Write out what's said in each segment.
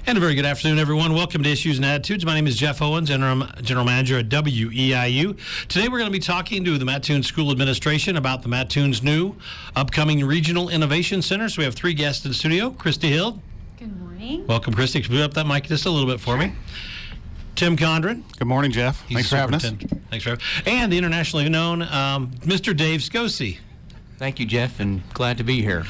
And a very good afternoon, everyone. Welcome to Issues and Attitudes. My name is Jeff Owens, General Manager at WEIU. Today we're going to be talking to the Mattoon School Administration about the Mattoon's new upcoming Regional Innovation Center. So we have three guests in the studio. Christy Hild. Good morning. Welcome, Christy. Can you put up that mic just a little bit for me? Tim Condron. Good morning, Jeff. Thanks for having us. Thanks for having us. And the internationally known Mr. Dave Skocy. Thank you, Jeff, and glad to be here.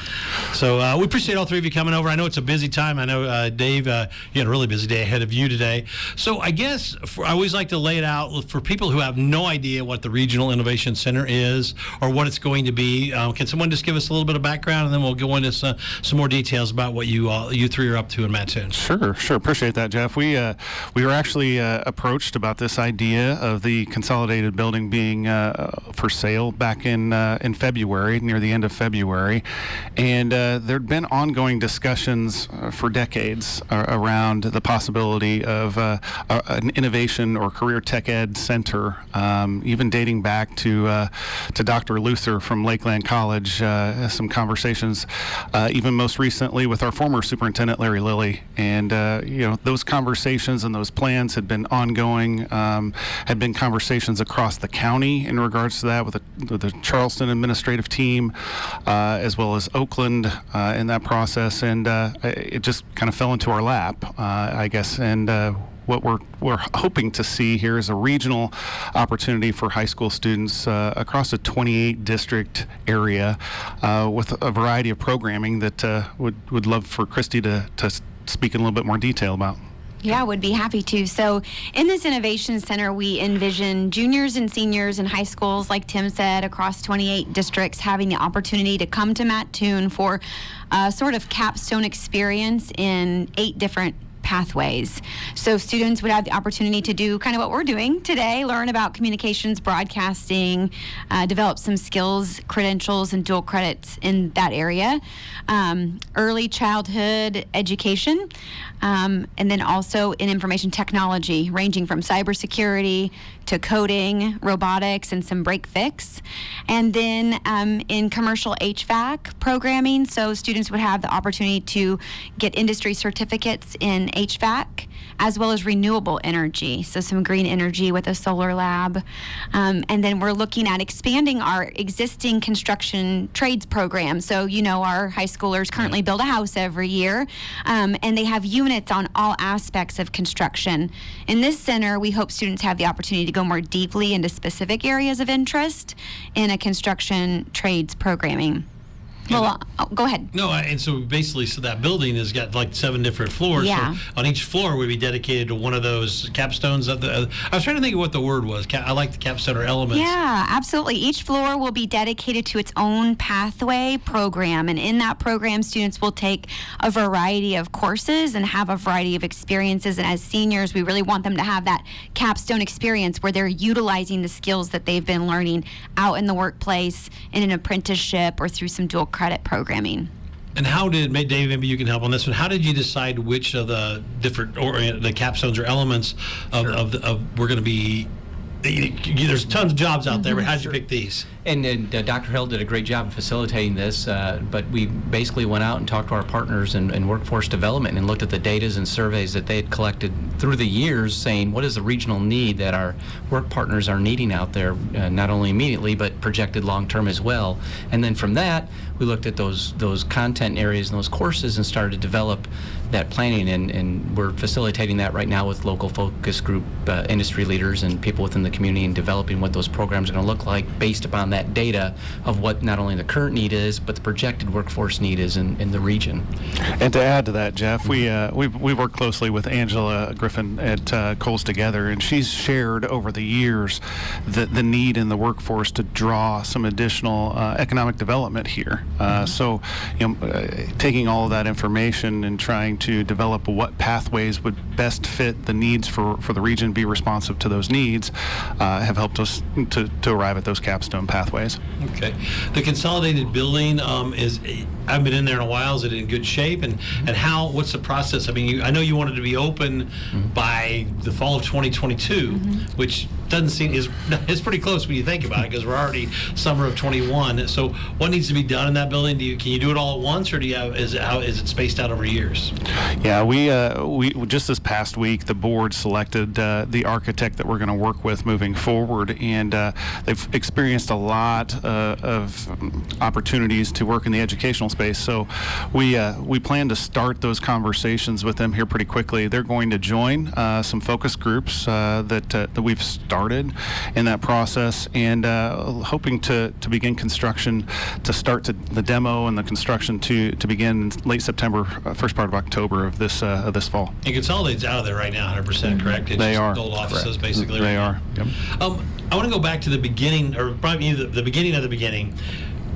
So we appreciate all three of you coming over. I know it's a busy time. I know, Dave, you had a really busy day ahead of you today. So I guess I always like to lay it out for people who have no idea what the Regional Innovation Center is or what it's going to be. Can someone just give us a little bit of background, and then we'll go into some more details about what you three are up to in Mattoon? Sure. Appreciate that, Jeff. We were actually approached about this idea of the consolidated building being for sale back in February, near the end of February, and there'd been ongoing discussions for decades around the possibility of an innovation or career tech ed center, even dating back to Dr. Luther from Lakeland College. Some conversations, even most recently with our former superintendent Larry Lilly, and those conversations and those plans had been ongoing. Had been conversations across the county in regards to that with the Charleston administrative team, as well as Oakland in that process, and it just kind of fell into our lap, I guess. And what we're hoping to see here is a regional opportunity for high school students across a 28 district area with a variety of programming that would love for Christy to speak in a little bit more detail about. Yeah, would be happy to. So in this Innovation Center, we envision juniors and seniors in high schools, like Tim said, across 28 districts having the opportunity to come to Mattoon for a sort of capstone experience in 8 different pathways. So students would have the opportunity to do kind of what we're doing today, learn about communications, broadcasting, develop some skills, credentials, and dual credits in that area. Early childhood education, and then also in information technology, ranging from cybersecurity to coding, robotics, and some break fix. And then in commercial HVAC programming, so students would have the opportunity to get industry certificates in HVAC, as well as renewable energy, so some green energy with a solar lab. And then we're looking at expanding our existing construction trades program. So, our high schoolers currently build a house every year, and they have units on all aspects of construction. In this center, we hope students have the opportunity to go more deeply into specific areas of interest in a construction trades programming. Well, go ahead. No, and so basically, that building has got like 7 different floors. Yeah. So on each floor would be dedicated to one of those capstones. I was trying to think of what the word was. I like the capstone or elements. Yeah, absolutely. Each floor will be dedicated to its own pathway program. And in that program, students will take a variety of courses and have a variety of experiences. And as seniors, we really want them to have that capstone experience where they're utilizing the skills that they've been learning out in the workplace, in an apprenticeship, or through some dual credit programming. And how did, Dave, maybe you can help on this one, how did you decide which of the different, or the capstones or elements of we're going to be, there's tons of jobs out there, but how did you pick these? And Dr. Hill did a great job in facilitating this, but we basically went out and talked to our partners in workforce development and looked at the data and surveys that they had collected through the years, saying what is the regional need that our work partners are needing out there, not only immediately, but projected long-term as well. And then from that, we looked at those content areas and those courses and started to develop that planning, and we're facilitating that right now with local focus group industry leaders and people within the community, and developing what those programs are going to look like based upon that data of what not only the current need is, but the projected workforce need is in the region. And to add to that, Jeff, we work closely with Angela Griffin at Coles Together, and she's shared over the years the need in the workforce to draw some additional economic development here. So, taking all of that information and trying to develop what pathways would best fit the needs for the region, be responsive to those needs, have helped us to arrive at those capstone pathways. Okay. The consolidated building is, I've been in there in a while. Is it in good shape? And what's the process? I mean, I know you wanted to be open by the fall of 2022, which doesn't seem it's pretty close when you think about it, because we're already summer of 21. So what needs to be done in that building? Can you do it all at once, or is it spaced out over years? Yeah, we just this past week the board selected the architect that we're going to work with moving forward, and they've experienced a lot of opportunities to work in the educational space. So we plan to start those conversations with them here pretty quickly. They're going to join some focus groups that we've started in that process, and hoping to begin construction, to start the demo and the construction to begin in late September, first part of October of this fall. And Consolidated's out of there right now, 100%, correct? It's They just are. old offices, Correct. basically. They right are. Yep. now. I want to go back to the beginning, or probably the beginning of the beginning.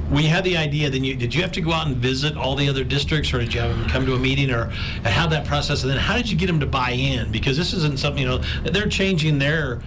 We had the idea, then did you have to go out and visit all the other districts, or did you have them come to a meeting, or how that process, and then how did you get them to buy in? Because this isn't something, they're changing their,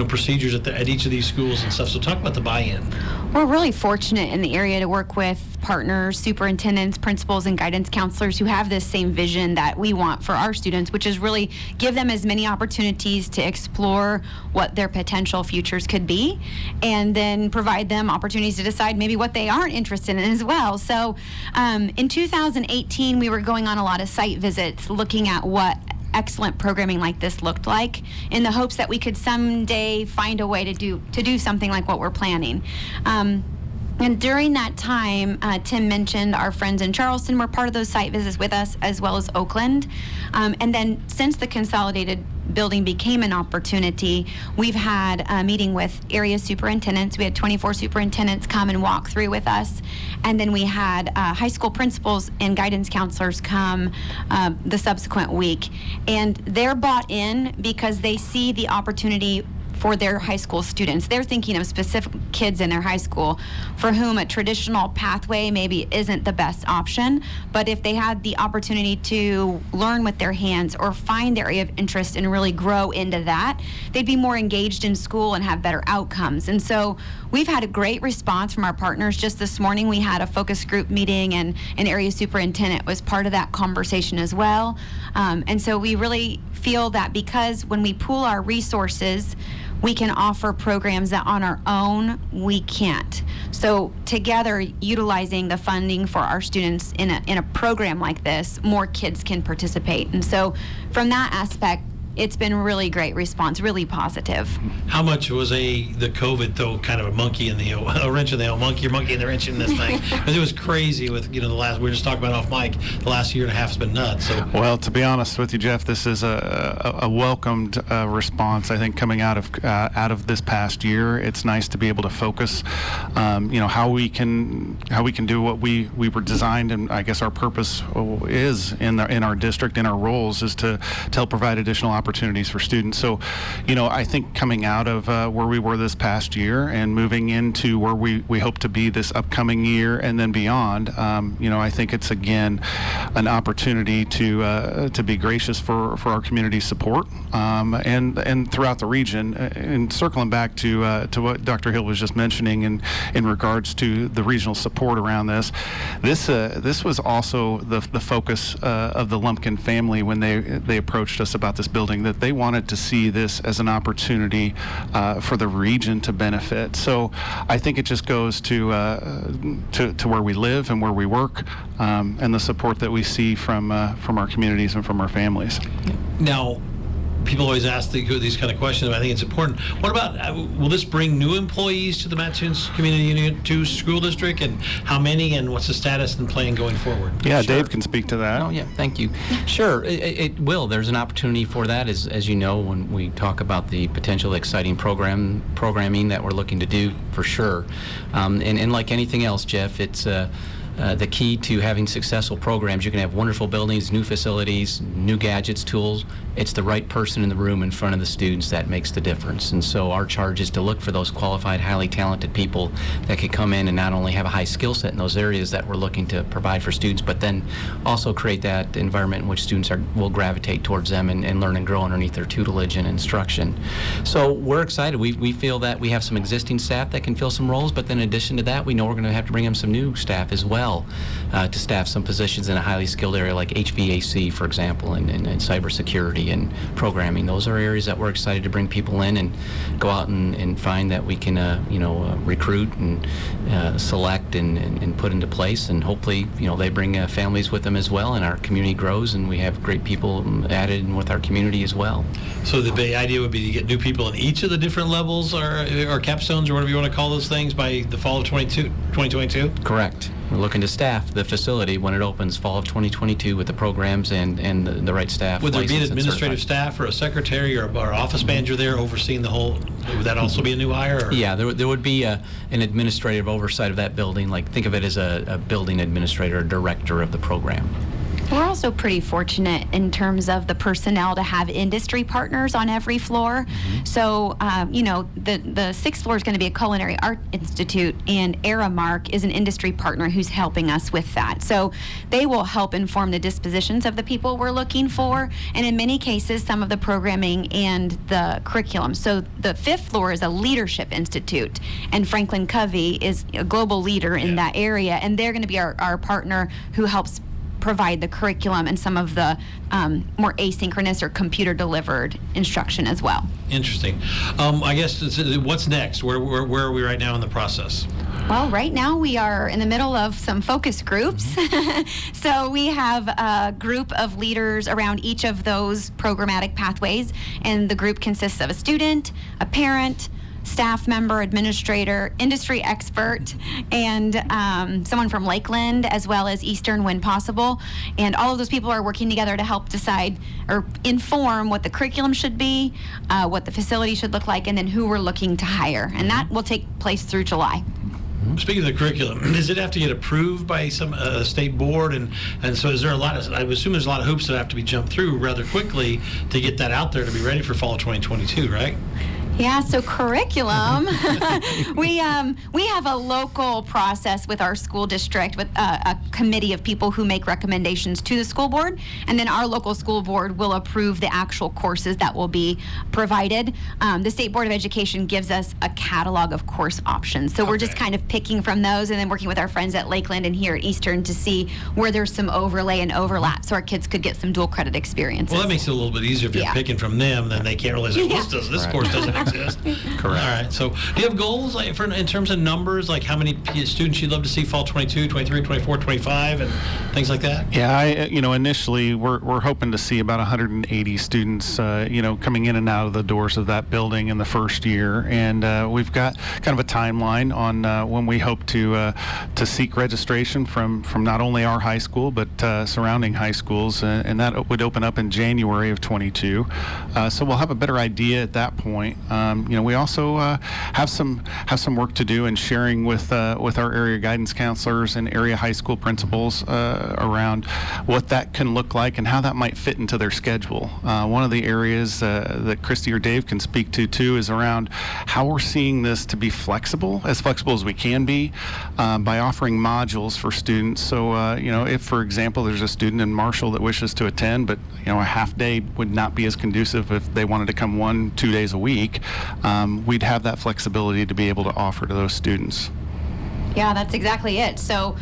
procedures at each of these schools and stuff. So talk about the buy-in. We're really fortunate in the area to work with partners, superintendents, principals, and guidance counselors who have this same vision that we want for our students, which is really give them as many opportunities to explore what their potential futures could be, and then provide them opportunities to decide maybe what they aren't interested in as well. So in 2018, we were going on a lot of site visits looking at what excellent programming like this looked like, in the hopes that we could someday find a way to do something like what we're planning. And during that time, Tim mentioned our friends in Charleston were part of those site visits with us, as well as Oakland. And then since the consolidated building became an opportunity, we've had a meeting with area superintendents. We had 24 superintendents come and walk through with us. And then we had high school principals and guidance counselors come the subsequent week. And they're bought in because they see the opportunity for their high school students. They're thinking of specific kids in their high school for whom a traditional pathway maybe isn't the best option, but if they had the opportunity to learn with their hands or find their area of interest and really grow into that, they'd be more engaged in school and have better outcomes. And so we've had a great response from our partners. Just this morning we had a focus group meeting, and an area superintendent was part of that conversation as well. And so we really feel that because when we pool our resources, we can offer programs that on our own we can't. So together, utilizing the funding for our students in a program like this, more kids can participate. And so from that aspect, it's been really great response, really positive. How much was the COVID though kind of a monkey in the a wrench in the monkey in the wrench in this thing? Because it was crazy with the last, we were just talking about off mic, the last year and a half has been nuts. So Well, to be honest with you, Jeff, this is a welcomed response. I think coming out of this past year, it's nice to be able to focus, how we can do what we were designed, and I guess our purpose is in our district, in our roles, is to help provide additional opportunities for students. So, I think coming out of where we were this past year and moving into where we hope to be this upcoming year and then beyond, I think it's again an opportunity to be gracious for our community support and throughout the region. And circling back to what Dr. Hill was just mentioning in regards to the regional support around this was also the focus of the Lumpkin family when they approached us about this building, that they wanted to see this as an opportunity for the region to benefit. So I think it just goes to where we live and where we work, and the support that we see from our communities and from our families. now, people always ask these kind of questions, but I think it's important. What about, will this bring new employees to the Mattoon Community Unit 2 School District, and how many, and what's the status and plan going forward? Yeah, Sure. Dave can speak to that. Oh, yeah, thank you. Sure, it will. There's an opportunity for that, as you know, when we talk about the potential exciting programming that we're looking to do, for sure. And like anything else, Jeff, it's the key to having successful programs. You can have wonderful buildings, new facilities, new gadgets, tools. It's the right person in the room in front of the students that makes the difference. And so our charge is to look for those qualified, highly talented people that can come in and not only have a high skill set in those areas that we're looking to provide for students, but then also create that environment in which students will gravitate towards them and learn and grow underneath their tutelage and instruction. So we're excited. We feel that we have some existing staff that can fill some roles, but then in addition to that, we know we're going to have to bring in some new staff as well. well to staff some positions in a highly skilled area like HVAC, for example, and cybersecurity and programming. Those are areas that we're excited to bring people in and go out and find that we can recruit and select and put into place, and hopefully they bring families with them as well, and our community grows and we have great people added in with our community as well. So the idea would be to get new people in each of the different levels or capstones or whatever you want to call those things by the fall of 2022? Correct. We're looking to staff the facility when it opens fall of 2022 with the programs and the right staff. Would there be an licensed and administrative certified. staff or a secretary or office manager there overseeing the whole? Would that also be a new hire? Or? Yeah, there would be an administrative oversight of that building. Like, think of it as a building administrator or director of the program. We're also pretty fortunate in terms of the personnel to have industry partners on every floor. So, the sixth floor is going to be a Culinary Art Institute, and Aramark is an industry partner who's helping us with that. So they will help inform the dispositions of the people we're looking for, and in many cases, some of the programming and the curriculum. So the fifth floor is a leadership institute, and Franklin Covey is a global leader in that area, and they're going to be our partner who helps provide the curriculum and some of the more asynchronous or computer-delivered instruction as well. Interesting. I guess what's next? Where are we right now in the process? Well, right now we are in the middle of some focus groups. So we have a group of leaders around each of those programmatic pathways, and the group consists of a student, a parent, staff member, administrator, industry expert, and someone from Lakeland, as well as Eastern when possible. And all of those people are working together to help decide or inform what the curriculum should be, what the facility should look like, and then who we're looking to hire. And that will take place through July. Speaking of the curriculum, does it have to get approved by some state board? And so is there I would assume there's a lot of hoops that have to be jumped through rather quickly to get that out there to be ready for fall 2022, right? Yeah, so curriculum, we have a local process with our school district with a committee of people who make recommendations to the school board, and then our local school board will approve the actual courses that will be provided. The State Board of Education gives us a catalog of course options, so we're just kind of picking from those and then working with our friends at Lakeland and here at Eastern to see where there's some overlay and overlap so our kids could get some dual credit experiences. Well, that makes it a little bit easier if you're picking from them, then they can't realize this course doesn't exist. Correct. All right. So do you have goals in terms of numbers, like how many students you'd love to see fall 22, 23, 24, 25, and things like that? Yeah, initially we're hoping to see about 180 students, coming in and out of the doors of that building in the first year, and we've got kind of a timeline on when we hope to seek registration from not only our high school but surrounding high schools, and that would open up in January of 22. So we'll have a better idea at that point. We also have some work to do in sharing with our area guidance counselors and area high school principals around what that can look like and how that might fit into their schedule. One of the areas that Christy or Dave can speak to too is around how we're seeing this to be flexible as we can be, by offering modules for students. So if, for example, there's a student in Marshall that wishes to attend, but a half day would not be as conducive if they wanted to come 1-2 days a week, we'd have that flexibility to be able to offer to those students. Yeah, that's exactly it. So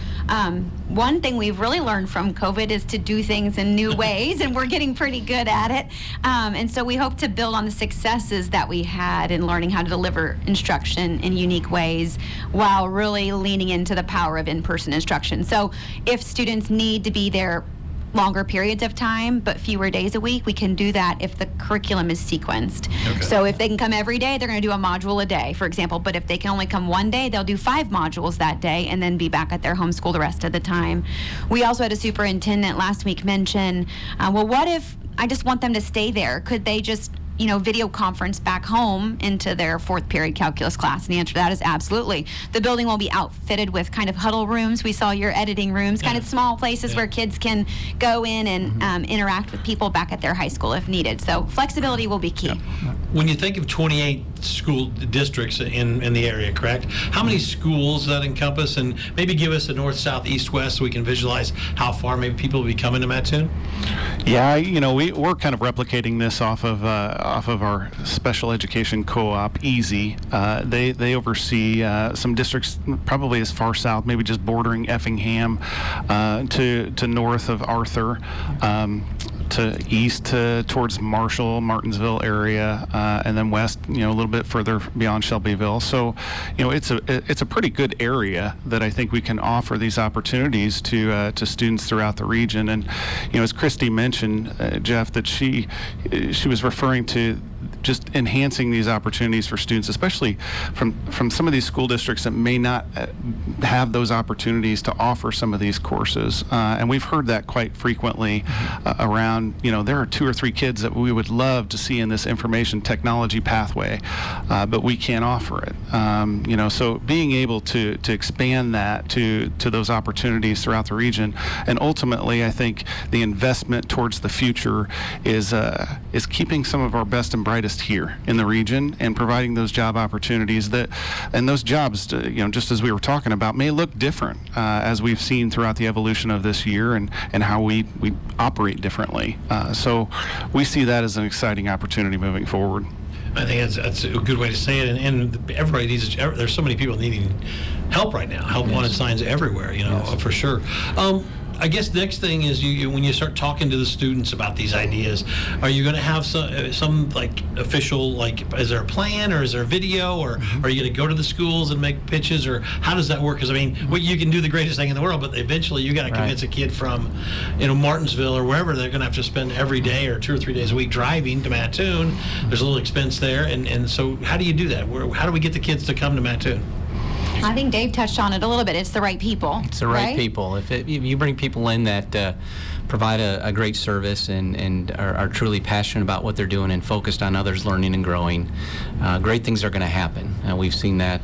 one thing we've really learned from COVID is to do things in new ways, and we're getting pretty good at it. And so we hope to build on the successes that we had in learning how to deliver instruction in unique ways while really leaning into the power of in-person instruction. So if students need to be there longer periods of time, but fewer days a week, we can do that if the curriculum is sequenced. Okay. So if they can come every day, they're going to do a module a day, for example. But if they can only come one day, they'll do 5 modules that day and then be back at their home school the rest of the time. We also had a superintendent last week mention, well, what if I just want them to stay there? Could they just video conference back home into their 4th period calculus class? And the answer to that is absolutely. The building will be outfitted with kind of huddle rooms. We saw your editing rooms, kind of small places where kids can go in and interact with people back at their high school if needed. So flexibility will be key. When you think of 28 school districts in the area, correct? How many schools does that encompass? And maybe give us a north, south, east, west so we can visualize how far maybe people will be coming to Mattoon. Yeah, we're kind of replicating this off of our special education co-op, Easy. They oversee some districts probably as far south, maybe just bordering Effingham, to north of Arthur, to east towards Marshall, Martinsville area, and then west, a little bit further beyond Shelbyville. So, it's a pretty good area that I think we can offer these opportunities to students throughout the region. And as Christy mentioned, Jeff, that she was referring to just enhancing these opportunities for students, especially from some of these school districts that may not have those opportunities to offer some of these courses. And we've heard that quite frequently around, there are 2 or 3 kids that we would love to see in this information technology pathway, but we can't offer it. So being able to expand that to those opportunities throughout the region, and ultimately I think the investment towards the future is keeping some of our best and brightest here in the region and providing those job opportunities and those jobs, just as we were talking about, may look different as we've seen throughout the evolution of this year and how we operate differently. So we see that as an exciting opportunity moving forward. I think that's a good way to say it, and everybody needs. There's so many people needing help right now. Help wanted signs everywhere, for sure. I guess next thing is when you start talking to the students about these ideas, are you going to have some like official, is there a plan or is there a video, or are you going to go to the schools and make pitches, or how does that work? Because you can do the greatest thing in the world, but eventually you got to convince a kid from Martinsville or wherever. They're going to have to spend every day or 2 or 3 days a week driving to Mattoon. There's a little expense there, and so how do you do that? How do we get the kids to come to Mattoon? I think Dave touched on it a little bit. It's the right people. It's the right people. If you bring people in that provide a great service and are truly passionate about what they're doing and focused on others learning and growing, great things are going to happen. We've seen that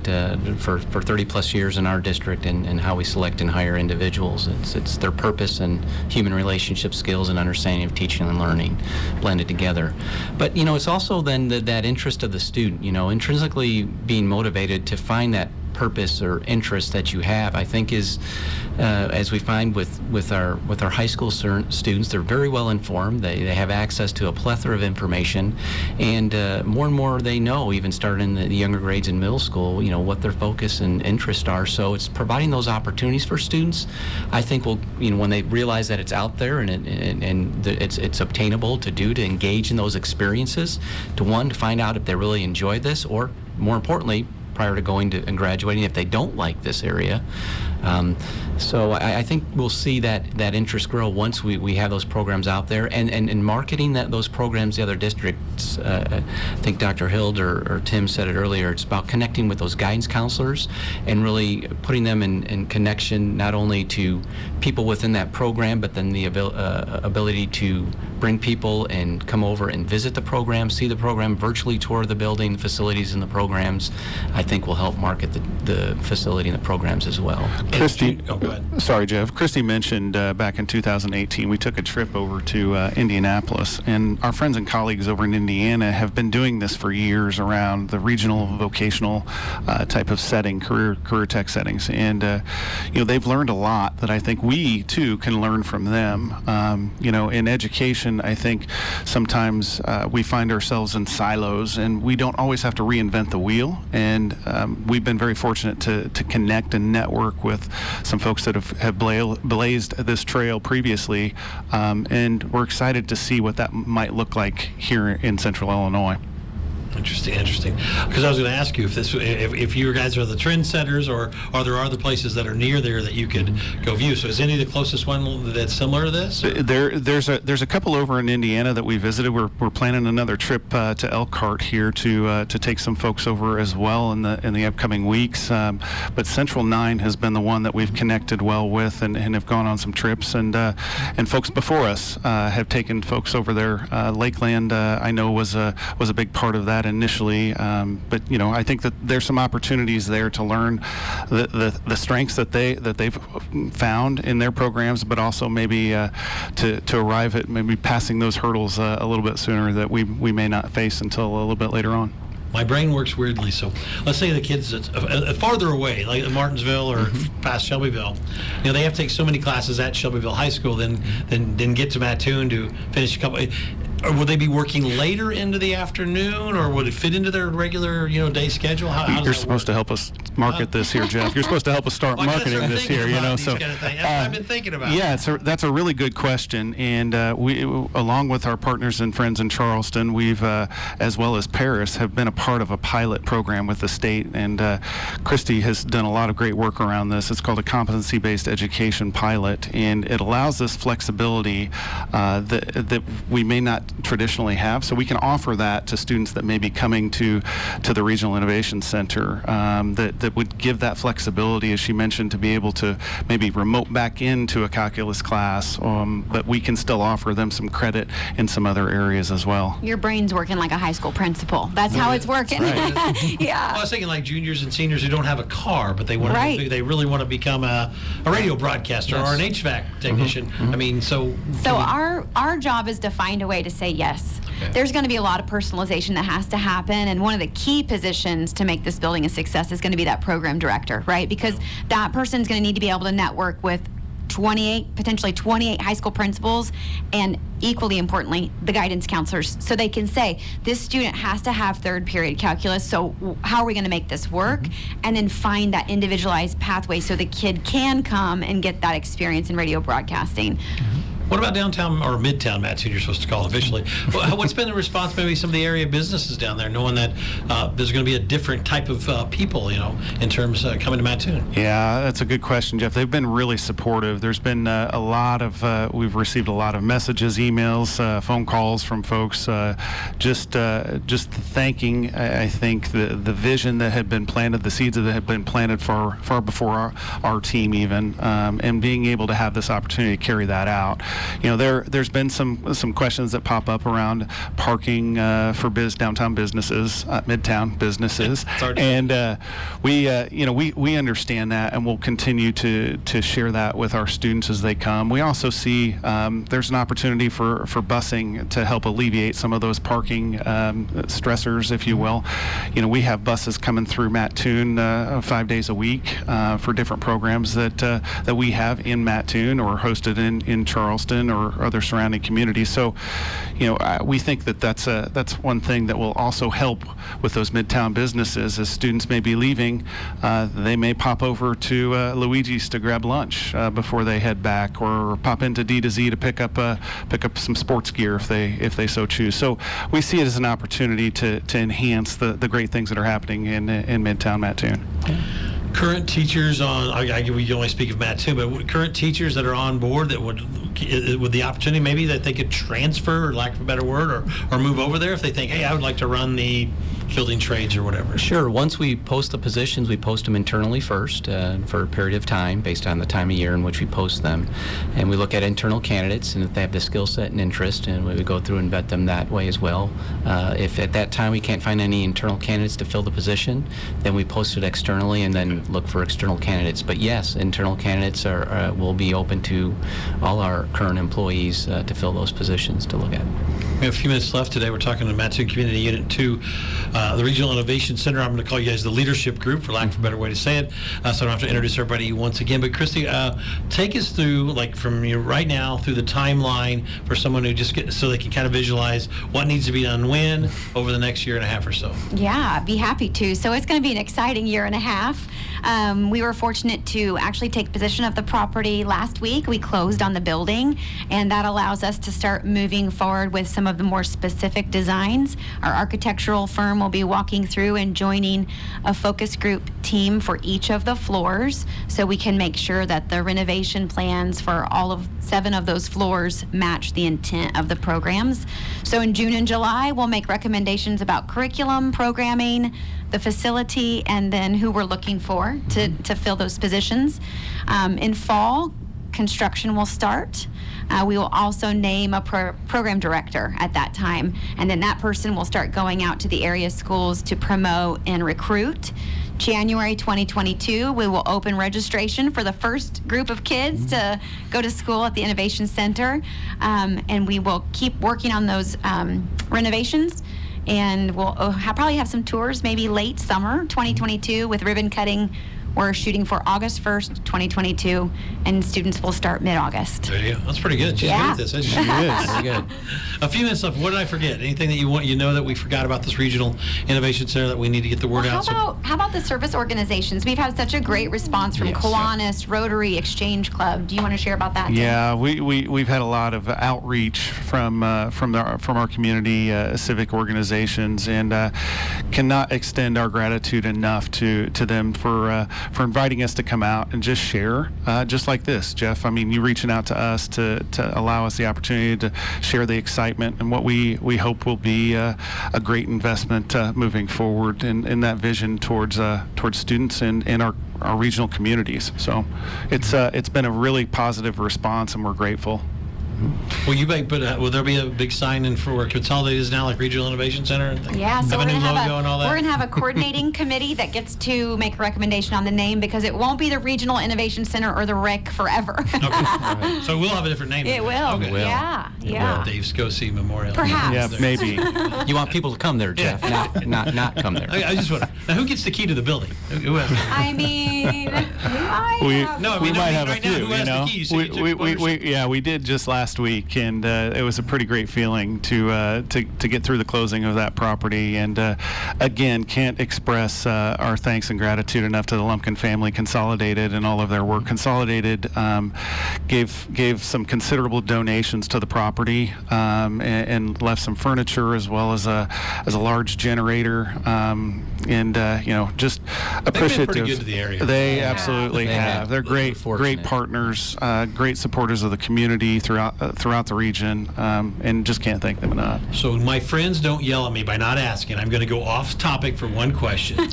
for 30 plus years in our district and how we select and hire individuals. It's their purpose and human relationship skills and understanding of teaching and learning blended together. But it's also then that interest of the student, intrinsically being motivated to find that purpose or interest that you have, I think is, as we find with our high school students, they're very well informed. They have access to a plethora of information, and more they know, even starting in the younger grades in middle school, what their focus and interest are. So it's providing those opportunities for students. I think when they realize that it's out there and it's obtainable to engage in those experiences, to find out if they really enjoy this, or more importantly, prior to going to and graduating, if they don't like this area. So I think we'll see that interest grow once we have those programs out there, and marketing those programs to other districts. I think Dr. Hild or Tim said it earlier, it's about connecting with those guidance counselors and really putting them in connection not only to people within that program, but then the ability to bring people and come over and visit the program, see the program, virtually tour the building, the facilities and the programs. I think will help market the facility and the programs as well. Christy, go ahead. Sorry, Jeff. Christy mentioned back in 2018 we took a trip over to Indianapolis, and our friends and colleagues over in Indiana have been doing this for years around the regional vocational type of setting, career tech settings, and they've learned a lot that I think we too can learn from them. In education, I think sometimes we find ourselves in silos, and we don't always have to reinvent the wheel. And we've been very fortunate to connect and network with some folks that have blazed this trail previously, and we're excited to see what that might look like here in Central Illinois. Interesting. Because I was going to ask you if you guys are the trendsetters, or are there other places that are near there that you could go view? So is any the closest one that's similar to this? There's a couple over in Indiana that we visited. We're planning another trip to Elkhart here to take some folks over as well in the upcoming weeks. But Central 9 has been the one that we've connected well with and have gone on some trips, and folks before us have taken folks over there. Lakeland, I know was a big part of that initially, but I think that there's some opportunities there to learn the strengths that they've found in their programs, but also maybe to arrive at maybe passing those hurdles a little bit sooner that we may not face until a little bit later on. my brain works weirdly. So let's say the kids that's farther away, like Martinsville or past Shelbyville, they have to take so many classes at Shelbyville High School, then get to Mattoon to finish a couple. Or would they be working later into the afternoon, or would it fit into their regular, day schedule? How does You're that supposed to work? help us market this here, Jeff. You're supposed to help us start Well, I gotta marketing start this thinking here, about So these kind of things. That's what I've been thinking about. Yeah, that's a really good question, and we, along with our partners and friends in Charleston, we've, as well as Paris, have been a part of a pilot program with the state, and Christy has done a lot of great work around this. It's called a competency-based education pilot, and it allows us flexibility that we may not traditionally have. So we can offer that to students that may be coming to the Regional Innovation Center, that would give that flexibility, as she mentioned, to be able to maybe remote back into a calculus class, but we can still offer them some credit in some other areas as well. Your brain's working like a high school principal. That's how it's working. Right. Yeah. Well, I was thinking like juniors and seniors who don't have a car, but they want they really want to become a radio broadcaster or an HVAC technician. I mean, so our job is to find a way to say yes. Okay. There's going to be a lot of personalization that has to happen, and one of the key positions to make this building a success is going to be that program director, right? Because that person's going to need to be able to network with potentially 28 high school principals, and equally importantly, the guidance counselors, so they can say, this student has to have third period calculus, so how are we going to make this work? And then find that individualized pathway so the kid can come and get that experience in radio broadcasting. what about downtown or midtown, Mattoon, you're supposed to call it officially? What's been the response, maybe some of the area businesses down there, knowing that there's going to be a different type of people, in terms of coming to Mattoon? Yeah, that's a good question, Jeff. They've been really supportive. There's been a lot of, we've received a lot of messages, emails, phone calls from folks, just thanking, I think, the vision that had been planted, the seeds that had been planted far before our team even, and being able to have this opportunity to carry that out. There's been some questions that pop up around parking for downtown businesses, midtown businesses, and we understand that, and we'll continue to share that with our students as they come. We also see there's an opportunity for busing to help alleviate some of those parking stressors, if you will. We have buses coming through Mattoon 5 days a week for different programs that we have in Mattoon or hosted in Charleston or other surrounding communities. So, we think that's one thing that will also help with those midtown businesses. As students may be leaving, they may pop over to Luigi's to grab lunch before they head back, or pop into D to Z to pick up some sports gear if they so choose. So we see it as an opportunity to enhance the great things that are happening in Midtown Mattoon. Current teachers we can only speak of Mattoon, but current teachers that are on board that would the opportunity maybe that they could transfer, or lack of a better word, or move over there if they think, hey, I would like to run the building trades or whatever. Sure. Once we post the positions, we post them internally first for a period of time based on the time of year in which we post them. And we look at internal candidates, and if they have the skill set and interest, and we would go through and vet them that way as well. If at that time we can't find any internal candidates to fill the position, then we post it externally and then look for external candidates. But yes, internal candidates will be open to all our current employees to fill those positions to look at. We have a few minutes left today. We're talking to Mattoon Community Unit 2, the Regional Innovation Center. I'm going to call you guys the leadership group, for lack of a better way to say it, so I don't have to introduce everybody once again. But Christy, take us through, from right now, through the timeline for someone who so they can kind of visualize what needs to be done when over the next year and a half or so. Yeah, I'd be happy to. So it's going to be an exciting year and a half. We were fortunate to actually take possession of the property last week. We closed on the building, and that allows us to start moving forward with some of the more specific designs. Our architectural firm will be walking through and joining a focus group team for each of the floors, so we can make sure that the renovation plans for all of 7 of those floors match the intent of the programs. So in June and July, we'll make recommendations about curriculum, programming, the facility, and then who we're looking for to fill those positions. In fall, construction will start. We will also name a program director at that time, and then that person will start going out to the area schools to promote and recruit. January 2022, we will open registration for the first group of kids to go to school at the Innovation Center, and we will keep working on those renovations. and we'll probably have some tours maybe late summer 2022 with ribbon cutting. We're shooting for August 1st, 2022, and students will start mid-August. There you go. That's pretty good. She's Yeah. good at this, isn't she? She is. Very good. A few minutes left. What did I forget? Anything that you know that we forgot about this regional innovation center that we need to get the word Well, out? how about the service organizations? We've had such a great response from Yes. Kiwanis, Rotary, Exchange Club. Do you want to share about that, Tim? Yeah, we've had a lot of outreach from our community civic organizations, and cannot extend our gratitude enough to them for inviting us to come out and just share, just like this, Jeff. I mean, you reaching out to us to allow us the opportunity to share the excitement and what we hope will be a great investment moving forward in that vision towards students and our regional communities. So it's been a really positive response, and we're grateful. Will you make? But will there be a big sign in for where Consolidated is now, like Regional Innovation Center? And things? Yeah, so have we're a new gonna logo and all that. we're gonna have a coordinating committee that gets to make a recommendation on the name, because it won't be the Regional Innovation Center or the RIC forever. Okay. So we'll have a different name. It will. Okay. Yeah. Yeah. Dave Skocy Memorial. Perhaps. Yeah, There. maybe. You want people to come there, Jeff, not come there. I just wonder. Now, who gets the key to the building? Who has? I mean, We No, I we mean, might have right a now, few. who has You the know, keys? So you took ownership. we did just last week, and it was a pretty great feeling to get through the closing of that property. And again, can't express our thanks and gratitude enough to the Lumpkin family, Consolidated, and all of their work. Consolidated gave some considerable donations to the property, and left some furniture as well as a large generator, and just appreciative. pretty good to the area. They absolutely They have. have. They're great Fortunate. partners, great supporters of the community throughout the region, and just can't thank them enough. So my friends don't yell at me by not asking. I'm going to go off topic for one question.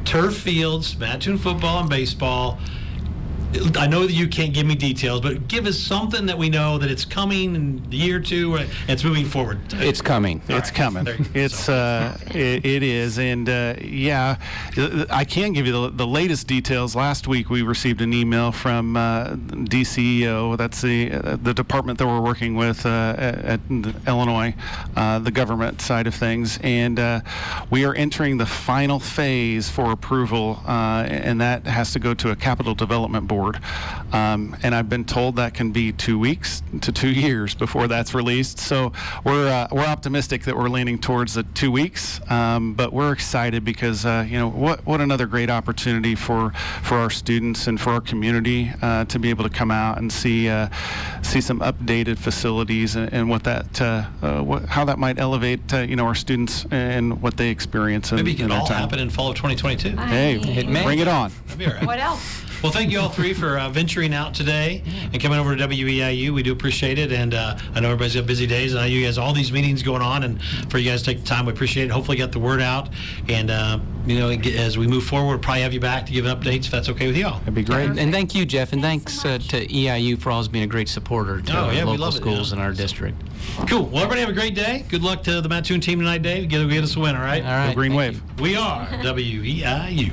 Turf fields, Mattoon football and baseball. I know that you can't give me details, but give us something that we know that it's coming in a year or two, and it's moving forward. It's coming. It's coming. There you go. It's it is, and yeah, I can give you the latest details. Last week we received an email from DCEO. That's the department that we're working with at Illinois, the government side of things, and we are entering the final phase for approval, and that has to go to a capital development board. And I've been told that can be 2 weeks to 2 years before that's released. So we're optimistic that we're leaning towards the 2 weeks, but we're excited because what another great opportunity for our students and for our community to be able to come out and see some updated facilities and what that how that might elevate our students and what they experience. Maybe it in can their all time. happen in fall of 2022. Hey, It may. bring it on. That'd be all right. What else? Well, thank you all three for venturing out today and coming over to WEIU. We do appreciate it, and I know everybody's got busy days, and I know you guys all these meetings going on, and for you guys to take the time, we appreciate it. Hopefully, get the word out, and as we move forward, we'll probably have you back to give updates if that's okay with you all. That'd be great. And thank you, Jeff, and thanks to EIU for always being a great supporter to Oh, yeah, we local love it, schools yeah. in our district. Cool. Well, everybody have a great day. Good luck to the Mattoon team tonight, Dave. Get us a win, all right? All right. Green thank Wave. you. We are WEIU.